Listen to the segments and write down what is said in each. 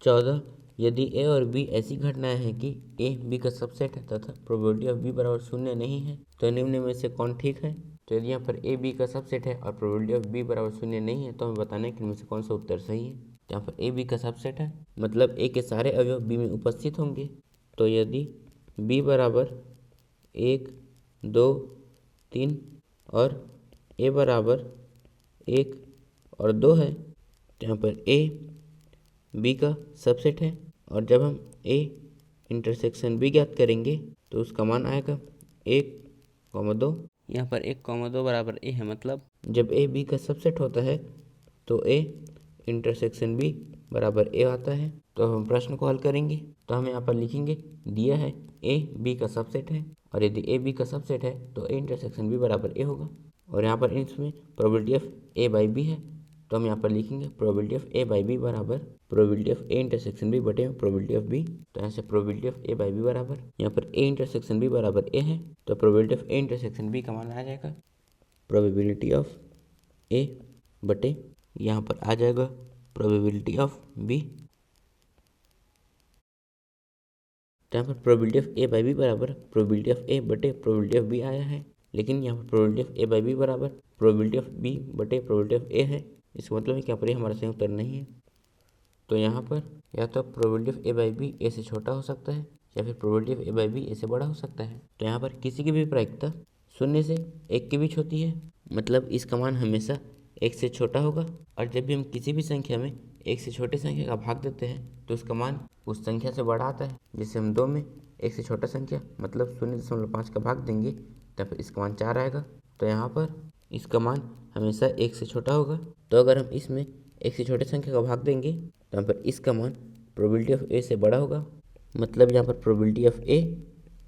14 यदि ए और बी ऐसी घटनाएं हैं कि ए बी का सबसेट है तथा प्रोबेबिलिटी ऑफ बी बराबर 0 नहीं है तो निम्न में से कौन ठीक है। तो यदि यहाँ पर ए बी का सबसेट है और प्रोबेबिलिटी ऑफ बी बराबर 0 नहीं है तो हमें बताना है कि इनमें से कौन सा उत्तर सही है। यहाँ पर ए बी का सबसेट है मतलब ए के सारे अवयव बी में उपस्थित होंगे। तो यदि बी बराबर 1 2 3 और ए बराबर 1 और 2 है तो यहाँ पर ए बी का सबसेट है और जब हम ए इंटरसेक्शन बी ज्ञात करेंगे तो उसका मान आएगा 1,2। यहाँ पर 1,2 बराबर ए है मतलब जब ए बी का सबसेट होता है तो ए इंटरसेक्शन बी बराबर ए आता है। तो हम प्रश्न को हल करेंगे तो हम यहाँ पर लिखेंगे दिया है ए बी का सबसेट है और यदि ए बी का सबसेट है तो ए इंटरसेक्शन बी बराबर ए होगा और यहाँ पर इसमें probability of A by B है तो हम यहाँ पर लिखेंगे probability of A by B बराबर probability of A intersection B बटे प्रोबेबिलिटी ऑफ बी। तो यहाँ से probability of A by B बराबर यहाँ पर ए इंटरसेक्शन बी बराबर ए है तो probability of A intersection B का मान आ जाएगा प्रोबेबिलिटी ऑफ ए बटे यहाँ पर आ जाएगा प्रोबेबिलिटी ऑफ बी। तो यहाँ पर probability of A by B बराबर प्रोबेबिलिटी ऑफ ए बटे प्रोबेबिलिटी ऑफ बी आया है लेकिन यहाँ पर probability of A by B बराबर प्रोबेबिलिटी ऑफ बी बटे प्रोबेबिलिटी ऑफ ए है। इसका मतलब है कि यहाँ पर ये हमारा सही उत्तर नहीं है। तो यहाँ पर या तो probability of A by B A से छोटा हो सकता है या फिर probability of A by B A से बड़ा हो सकता है। तो यहाँ पर किसी की भी प्रायिकता 0 से 1 के बीच होती है मतलब इसका मान हमेशा 1 से छोटा होगा और जब भी हम किसी भी संख्या में 1 से छोटे संख्या का भाग देते हैं तो उसका मान उस संख्या से बड़ा आता है। जैसे हम 2 में 1 से छोटा संख्या मतलब 0.5 का भाग देंगे तो फिर इसका मान 4 आएगा। तो यहाँ पर इसका मान हमेशा 1 से छोटा होगा। तो अगर हम इसमें 1 से छोटे संख्या का भाग देंगे तो यहाँ पर इसका मान प्रोबेबिलिटी ऑफ ए से बड़ा होगा मतलब यहाँ पर प्रोबेबिलिटी ऑफ ए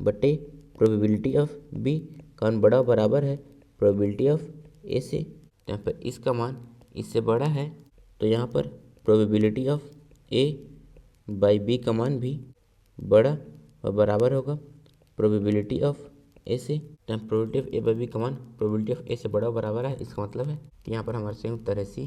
बटे प्रोबेबिलिटी ऑफ बी का मान बड़ा बराबर है प्रोबेबिलिटी ऑफ ए से। यहाँ पर इसका मान इससे बड़ा है तो यहाँ पर probability of A by B का मान भी बड़ा व बराबर होगा प्रोबेबिलिटी ऑफ ए से। तो probability of A by B का मान प्रोबेबिलिटी ऑफ ए से बड़ा व बराबर है। इसका मतलब है कि यहाँ पर हमारा सही उत्तर है सी।